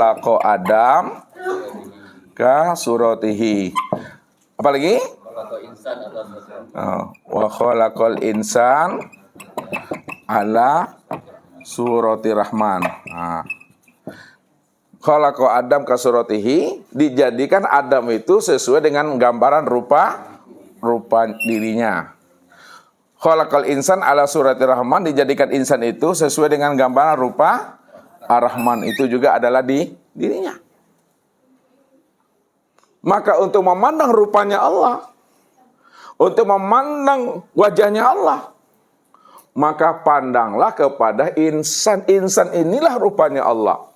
khalaqa Adam ka suratihi. Apa lagi? Wa khalaqal insan ala surati rahman. Khalaqa Adam ka suratihi, dijadikan Adam itu sesuai dengan gambaran rupa dirinya. Khalaqal insan ala surati rahman, dijadikan insan itu sesuai dengan gambaran rupa ar-Rahman, itu juga adalah di dirinya. Maka untuk memandang rupanya Allah, untuk memandang wajahnya Allah, maka pandanglah kepada insan. Insan inilah rupanya Allah.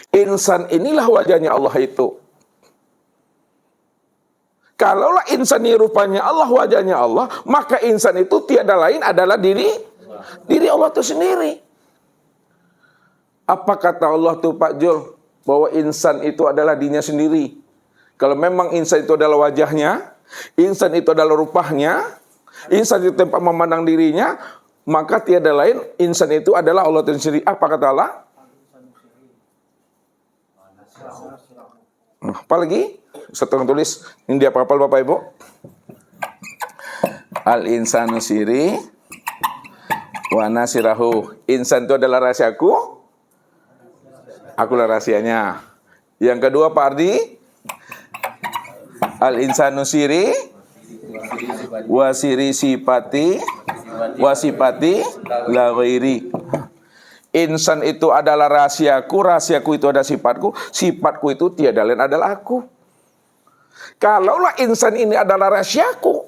Insan inilah wajahnya Allah itu. Kalaulah insan ini rupanya Allah, wajahnya Allah, maka insan itu tiada lain adalah diri Allah itu sendiri. Apa kata Allah tuh Pak Jul? Bahwa insan itu adalah dirinya sendiri. Kalau memang insan itu adalah wajahnya, insan itu adalah rupanya, insan itu tempat memandang dirinya, maka tiada lain insan itu adalah Allah itu sendiri. Apa kata Allah? Apa lagi? Setelah tulis, ini dia apa Bapak Ibu? Al-insanu siri wa nasirahu. Insan itu adalah rahasiaku, akulah rahasianya. Yang kedua Pak Ardi, al-insanu siri wa siri sifati wa sifati la ghairi. Insan itu adalah rahasiaku, rahasiaku itu ada sifatku, sifatku itu tiada lain adalah aku. Kalaulah insan ini adalah rahasiaku,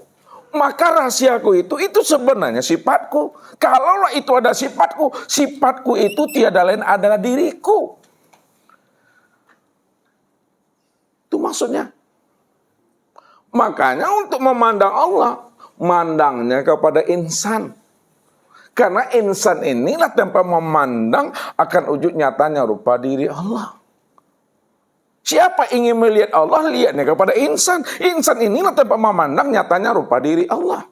maka rahasiaku itu sebenarnya sifatku. Kalaulah itu ada sifatku, sifatku itu tiada lain adalah diriku. Itu maksudnya. Makanya untuk memandang Allah, mandangnya kepada insan. Karena insan inilah tanpa memandang akan wujud nyatanya rupa diri Allah. Siapa ingin melihat Allah, lihatnya kepada insan. Insan inilah tanpa memandang nyatanya rupa diri Allah.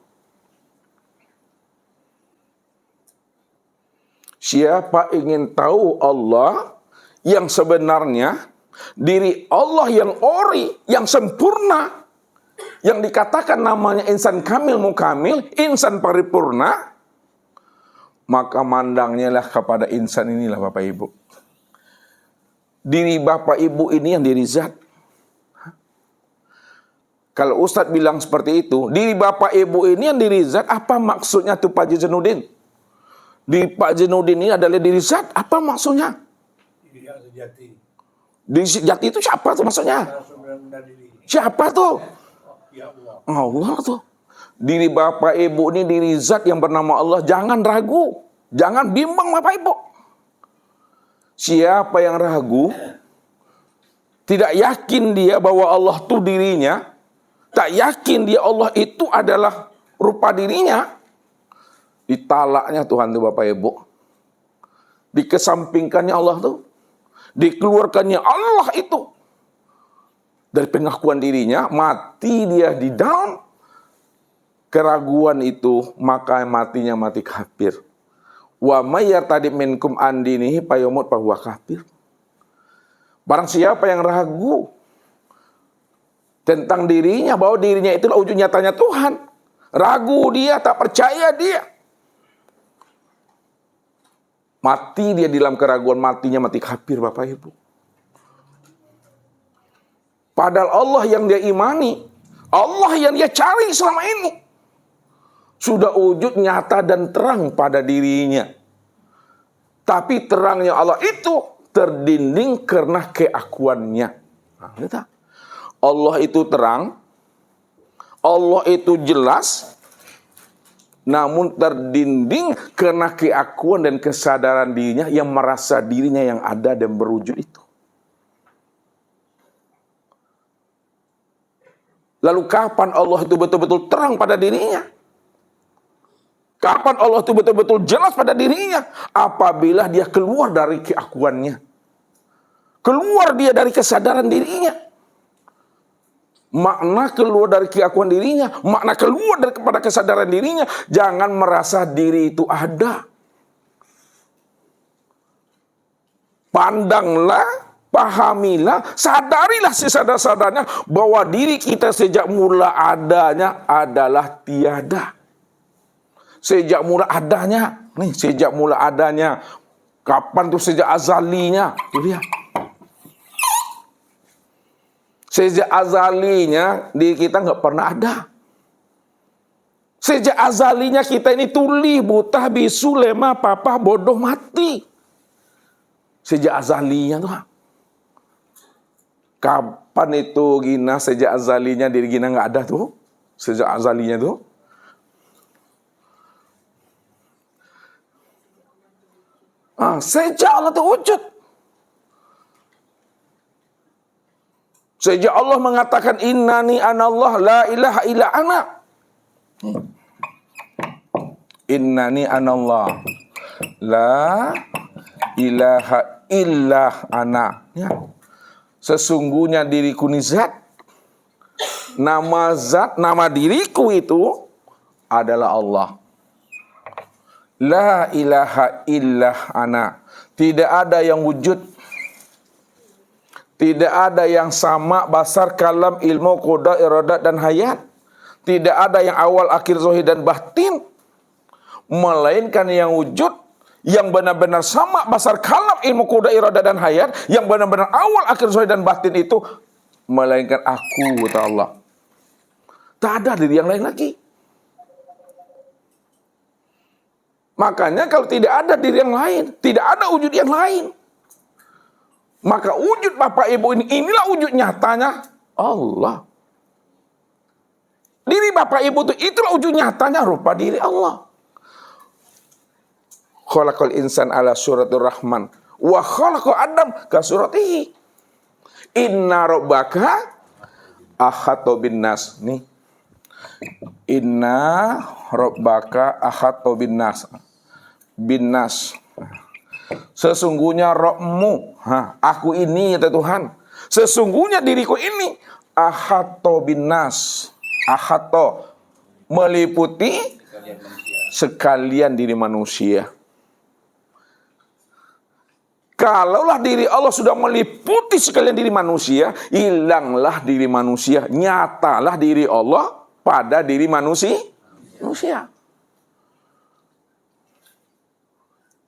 Siapa ingin tahu Allah yang sebenarnya, diri Allah yang ori, yang sempurna, yang dikatakan namanya insan kamil mukamil, insan paripurna, maka mandangnya lah kepada insan inilah Bapak Ibu. Diri Bapak Ibu ini yang diri zat. Kalau Ustadz bilang seperti itu, diri Bapak Ibu ini yang diri zat, apa maksudnya tuh Pak Haji Zainuddin? Di Pak Zainuddin ini adalah diri zat, apa maksudnya? Diri sejati. Diri sejati itu siapa tuh maksudnya? Siapa tuh? Ya Allah. Allah tuh. Diri Bapak Ibu ini diri zat yang bernama Allah. Jangan ragu, jangan bimbang Bapak Ibu. Siapa yang ragu, tidak yakin dia bahwa Allah itu dirinya, tak yakin dia Allah itu adalah rupa dirinya, ditalaknya Tuhan tuh Bapak Ibu. Dikesampingkannya Allah tuh, dikeluarkannya Allah itu dari pengakuan dirinya, mati dia di dalam keraguan itu, maka matinya mati kafir. Wa may yartadi minkum an dinihi fayamut fahuwa kafir. Barang siapa yang ragu tentang dirinya, bahwa dirinya itulah wujud nyatanya Tuhan, ragu dia, tak percaya dia, mati dia di dalam keraguan, matinya mati kafir Bapak Ibu. Padahal Allah yang dia imani, Allah yang dia cari selama ini, sudah wujud nyata dan terang pada dirinya. Tapi terangnya Allah itu terdinding karena keakuannya. Nah, Allah itu terang, Allah itu jelas, namun terdinding karena keakuan dan kesadaran dirinya yang merasa dirinya yang ada dan berwujud itu. Lalu kapan Allah itu betul-betul terang pada dirinya? Kapan Allah itu betul-betul jelas pada dirinya? Apabila dia keluar dari keakuannya. Keluar dia dari kesadaran dirinya. Makna keluar dari keakuan dirinya, makna keluar daripada kesadaran dirinya, jangan merasa diri itu ada. Pandanglah Pahamilah, sadarilah sesadar-sadarnya bahwa diri kita sejak mula adanya adalah tiada. Sejak mula adanya, sejak mula adanya. Kapan tuh sejak azalinya? Itu dia. Sejak azalinya diri kita nggak pernah ada. Sejak azalinya kita ini tuli, buta, bisu, lemah, papa, bodoh, mati. Sejak azalinya tuh. Kapan itu Gina sejak azalinya diri Gina nggak ada tuh? Sejak azalinya tuh. Sejak Allah itu wujud. Sejak Allah mengatakan innani anallah la ilaha illa ana. Innani anallah la ilaha illa ana. Ya. Sesungguhnya diriku ini zat. Nama diriku itu adalah Allah. La ilaha illa ana. Tidak ada yang wujud. Tidak ada yang sama basar, kalam, ilmu, qada, iradat, dan hayat. Tidak ada yang awal, akhir, zahir, dan batin. Melainkan yang wujud, yang benar-benar sama basar, kalam, ilmu, qada, iradat, dan hayat. Yang benar-benar awal, akhir, zahir, dan batin itu. Melainkan aku, kata Allah. Tak ada diri yang lain lagi. Makanya kalau tidak ada diri yang lain, tidak ada wujud yang lain. Maka wujud Bapak Ibu inilah wujud nyatanya Allah. Diri Bapak Ibu itulah wujud nyatanya rupa diri Allah. Khalaqal insan ala suratul rahman wa khalaqa Adam ka suratihi. Inna rabbaka ahata bin nas. Nih. Inna rabbaka ahata bin nas. Bin nas. Sesungguhnya Rabbmu, aku ini ya Tuhan. Sesungguhnya diriku ini ahato binas, ahato meliputi sekalian diri manusia. Kalaulah diri Allah sudah meliputi sekalian diri manusia, hilanglah diri manusia, nyatalah diri Allah pada diri manusia.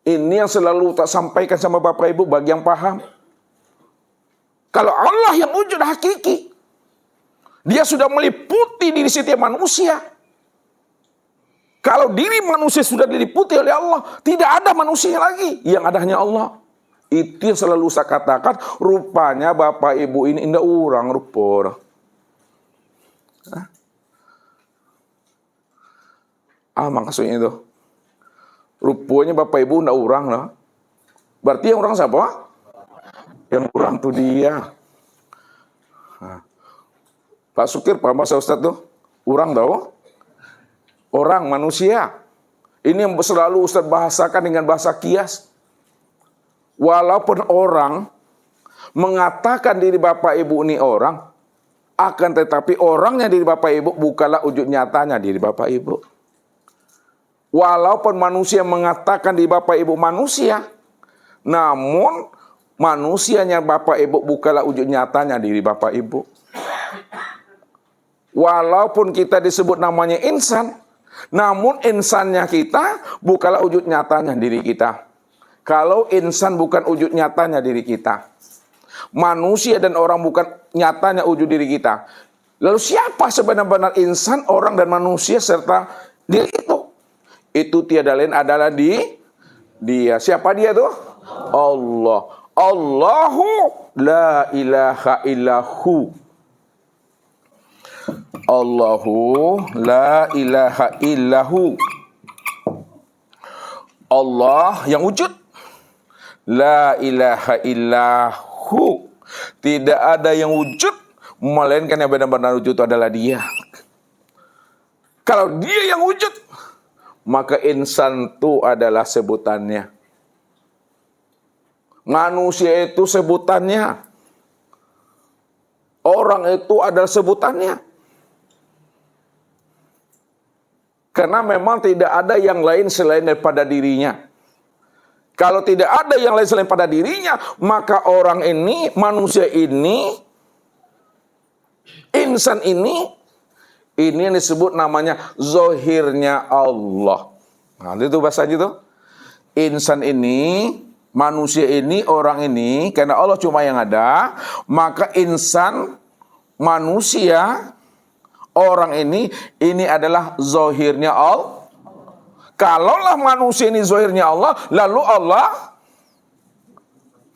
Ini yang selalu tak sampaikan sama Bapak Ibu bagi yang paham. Kalau Allah yang wujud hakiki, Dia sudah meliputi diri setiap manusia. Kalau diri manusia sudah diliputi oleh Allah, tidak ada manusia lagi. Yang ada hanya Allah. Itu yang selalu saya katakan, rupanya Bapak Ibu ini indah orang rupa. Maksudnya itu. Rupanya Bapak Ibu ndak orang lah. Berarti yang orang siapa? Yang orang tuh dia. Pak Sukir, Pak Mas Ustaz tuh. Orang tahu? Orang manusia. Ini yang selalu Ustaz bahasakan dengan bahasa kias. Walaupun orang mengatakan diri Bapak Ibu ini orang, akan tetapi orangnya diri Bapak Ibu bukanlah wujud nyatanya diri Bapak Ibu. Walaupun manusia mengatakan di Bapak Ibu manusia, namun manusianya Bapak Ibu bukanlah wujud nyatanya diri Bapak Ibu. Walaupun kita disebut namanya insan, namun insannya kita bukanlah wujud nyatanya diri kita. Kalau insan bukan wujud nyatanya diri kita, manusia dan orang bukan nyatanya wujud diri kita. Lalu siapa sebenar-benar insan, orang dan manusia serta diri itu? Itu tiada lain adalah Dia. Siapa Dia tuh? Allah. Allahu la ilaha illahu. Allahu la ilaha illahu. Allah yang wujud. La ilaha illahu. Tidak ada yang wujud melainkan yang benar-benar wujud itu adalah Dia. Kalau Dia yang wujud, maka insan itu adalah sebutannya. Manusia itu sebutannya. Orang itu adalah sebutannya. Karena memang tidak ada yang lain selain daripada dirinya. Kalau tidak ada yang lain selain pada dirinya, maka orang ini, manusia ini, insan ini yang disebut namanya zohirnya Allah. Nah, itu bahasanya itu. Insan ini, manusia ini, orang ini, karena Allah cuma yang ada, maka insan, manusia, orang ini adalah zohirnya Allah. Kalaulah manusia ini zohirnya Allah, lalu Allah,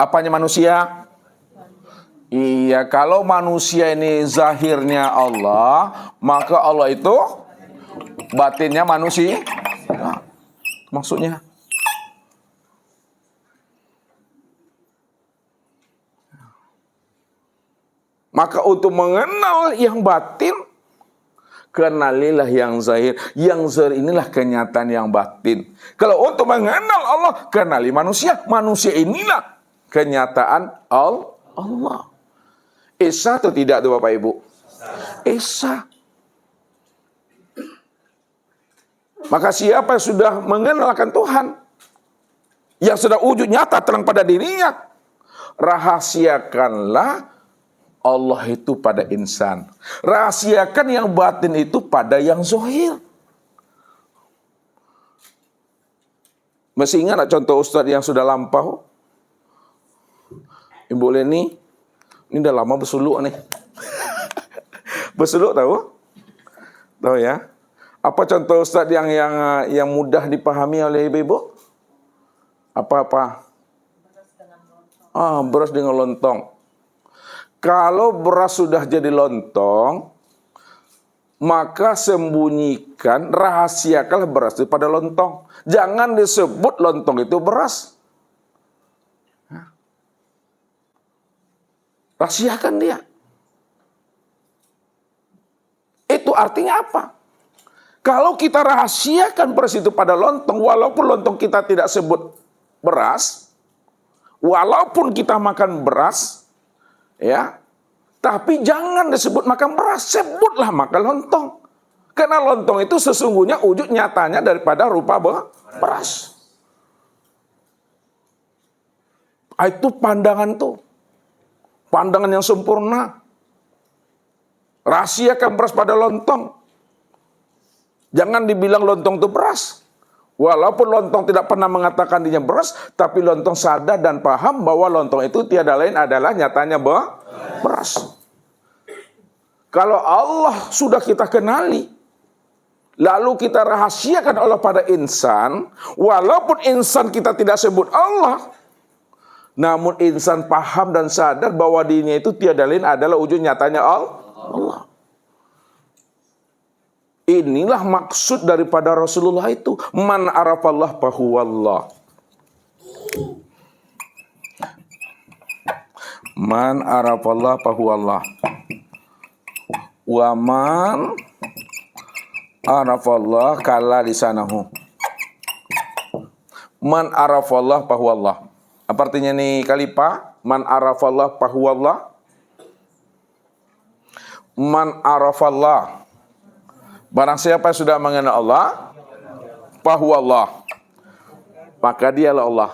apanya manusia? Iya, kalau manusia ini zahirnya Allah, maka Allah itu batinnya manusia. Nah, maksudnya. Maka untuk mengenal yang batin, kenalilah yang zahir. Yang zahir inilah kenyataan yang batin. Kalau untuk mengenal Allah, kenali manusia. Manusia inilah kenyataan Allah. Esa atau tidak tuh Bapak Ibu? Esa. Maka siapa yang sudah mengenalkan Tuhan, yang sudah wujud nyata terang pada dirinya, rahasiakanlah Allah itu pada insan. Rahasiakan yang batin itu pada yang zahir. Masih ingat contoh Ustadz yang sudah lampau? Ibu Leni, ini udah lama bersuluk nih. Bersuluk tahu? Tahu ya? Apa contoh Ustadz yang mudah dipahami oleh ibu-ibu? Apa-apa? Beras dengan lontong. Kalau beras sudah jadi lontong, maka sembunyikan, rahasiakanlah beras itu pada lontong. Jangan disebut lontong itu beras. Rahasiakan dia. Itu artinya apa? Kalau kita rahasiakan beras itu pada lontong, walaupun lontong kita tidak sebut beras, walaupun kita makan beras, ya, tapi jangan disebut makan beras, sebutlah makan lontong. Karena lontong itu sesungguhnya wujud nyatanya daripada rupa beras. Itu pandangan tuh. Pandangan yang sempurna. Rahasiakan beras pada lontong. Jangan dibilang lontong itu beras. Walaupun lontong tidak pernah mengatakan dirinya beras, tapi lontong sadar dan paham bahwa lontong itu tiada lain adalah nyatanya beras. Kalau Allah sudah kita kenali, lalu kita rahasiakan Allah pada insan, walaupun insan kita tidak sebut Allah, namun insan paham dan sadar bahwa dirinya itu tiada lain adalah wujud nyatanya Allah. Inilah maksud daripada Rasulullah itu. Man arafallah fahuwallah. Man arafallah fahuwallah. Wa man arafallah kala lisanahu. Man arafallah fahuwallah. Apa artinya nih kalipa? Man arafallah fahuwallah. Man arafallah. Barang siapa yang sudah mengenal Allah, fahuwallah, maka dialah Allah.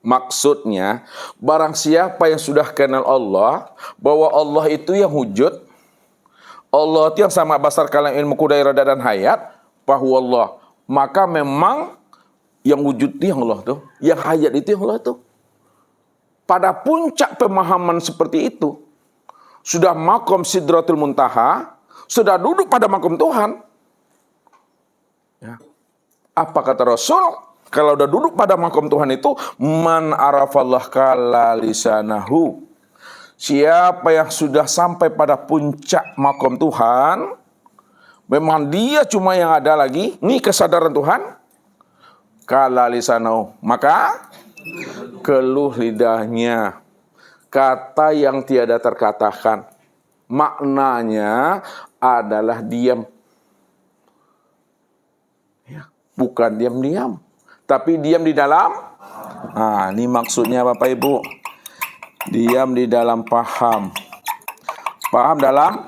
Maksudnya, barang siapa yang sudah kenal Allah, bahwa Allah itu yang wujud, Allah itu yang sama basar kalam ilmu kudai rada dan hayat, fahuwallah, maka memang yang wujud itu yang Allah tuh, yang hayat itu yang Allah tuh. Pada puncak pemahaman seperti itu, sudah makom sidratul muntaha, sudah duduk pada makom Tuhan. Ya. Apa kata Rasul? Kalau sudah duduk pada makom Tuhan itu, man arafallah kala lisanahu. Siapa yang sudah sampai pada puncak makom Tuhan, memang dia cuma yang ada lagi, ini kesadaran Tuhan, kala lisanahu. Maka keluh lidahnya, kata yang tiada terkatakan. Maknanya adalah diam. Ya, bukan diam-diam, tapi diam di dalam. Nah, ini maksudnya Bapak Ibu. Diam di dalam paham. Paham dalam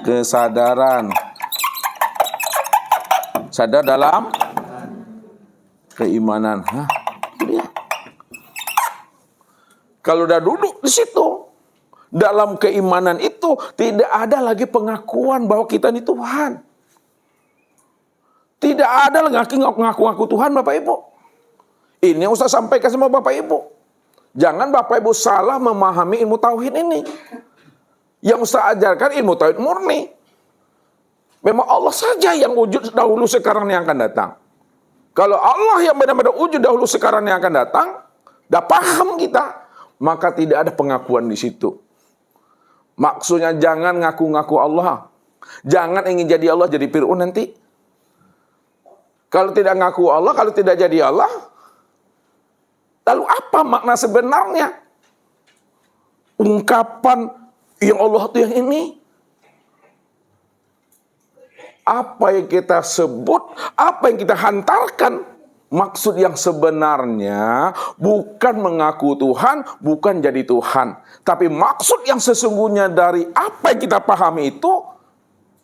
kesadaran. Sadar dalam Keimanan. Hah? Itu dia. Kalau udah duduk di situ, dalam keimanan itu tidak ada lagi pengakuan bahwa kita ini Tuhan. Tidak ada lagi ngaku-ngaku Tuhan, Bapak Ibu. Ini yang Ustaz sampaikan sama Bapak Ibu. Jangan Bapak Ibu salah memahami ilmu tauhid ini. Yang Ustaz ajarkan ilmu tauhid murni. Memang Allah saja yang wujud dahulu, sekarang, yang akan datang. Kalau Allah yang benar-benar wujud dahulu, sekarang, yang akan datang, dah paham kita, maka tidak ada pengakuan di situ. Maksudnya jangan ngaku-ngaku Allah. Jangan ingin jadi Allah, jadi Fir'aun nanti. Kalau tidak ngaku Allah, kalau tidak jadi Allah, lalu apa makna sebenarnya? Ungkapan yang Allah itu yang ini. Apa yang kita sebut, apa yang kita hantarkan, maksud yang sebenarnya bukan mengaku Tuhan, bukan jadi Tuhan. Tapi maksud yang sesungguhnya dari apa yang kita pahami itu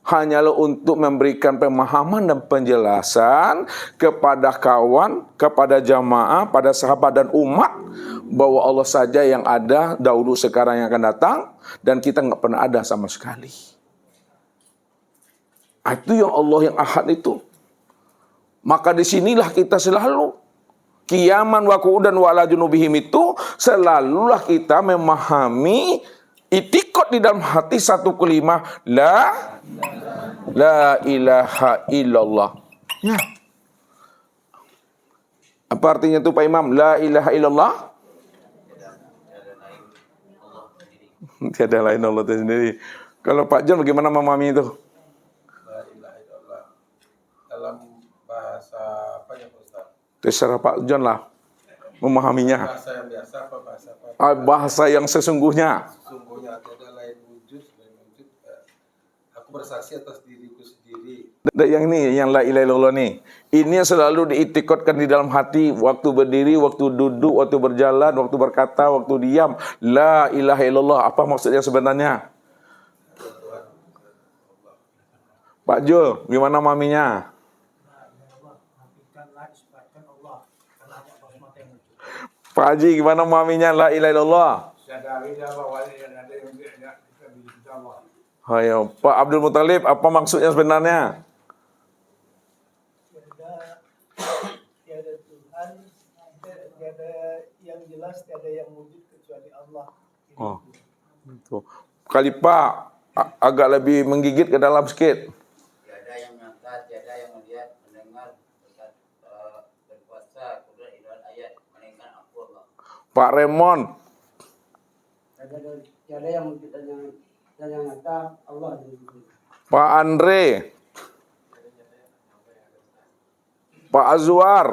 hanyalah untuk memberikan pemahaman dan penjelasan kepada kawan, kepada jamaah, pada sahabat dan umat, bahwa Allah saja yang ada dahulu, sekarang, yang akan datang, dan kita nggak pernah ada sama sekali. Itu yang Allah yang ahad itu. Maka disinilah kita selalu qiyaman wa qu'udan wa ala junubihim itu selalulah kita memahami itikad di dalam hati satu kalimat la ilaha illallah. Ya. Apa artinya itu Pak Imam? La ilaha illallah? Tiada lain Allah itu sendiri. Kalau Pak John bagaimana memahami itu? Terserah Pak John lah memahaminya. Bahasa yang biasa apa bahasa apa? Bahasa yang sesungguhnya. Sesungguhnya tiada lain wujud selain wujud. Aku bersaksi atas diriku sendiri. Yang ini, yang la ilaha illallah nih. Ini yang selalu diitikadkan di dalam hati, waktu berdiri, waktu duduk, waktu berjalan, waktu berkata, waktu diam. La ilaha illallah. Apa maksudnya sebenarnya? Pak Jul, gimana maminya? Pak Haji, gimana maminya la ilaha illallah? Ayo, Pak Abdul Muthalib, apa maksudnya sebenarnya? Tiada Tuhan, tiada yang jelas, tiada yang wujud kecuali Allah. Oh, itu. Kali Pak agak lebih menggigit ke dalam sedikit. Tiada yang nyata, tiada yang melihat, mendengar, berkuasa, kudrat, iluan ayat, melainkan aku Allah. Pak Raymond. Tiada yang wujud dan yang nyata Allah. Pak Andre. Pak Azwar.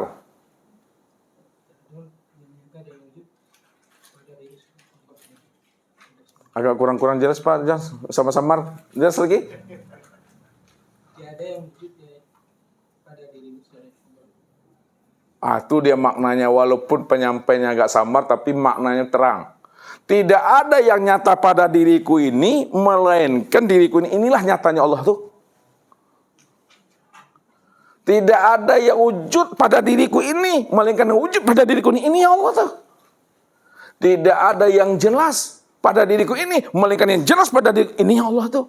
Agak kurang-kurang jelas Pak, jelas sama samar. Jelas lagi? Tiada yang wujud pada dirimu sendiri. Itu dia maknanya, walaupun penyampainya agak samar tapi maknanya terang. Tidak ada yang nyata pada diriku ini melainkan diriku ini. Inilah nyatanya Allah tuh. Tidak ada yang wujud pada diriku ini melainkan wujud pada diriku ini. Ini Allah tuh. Tidak ada yang jelas pada diriku ini melainkan yang jelas pada diriku ini Allah tuh.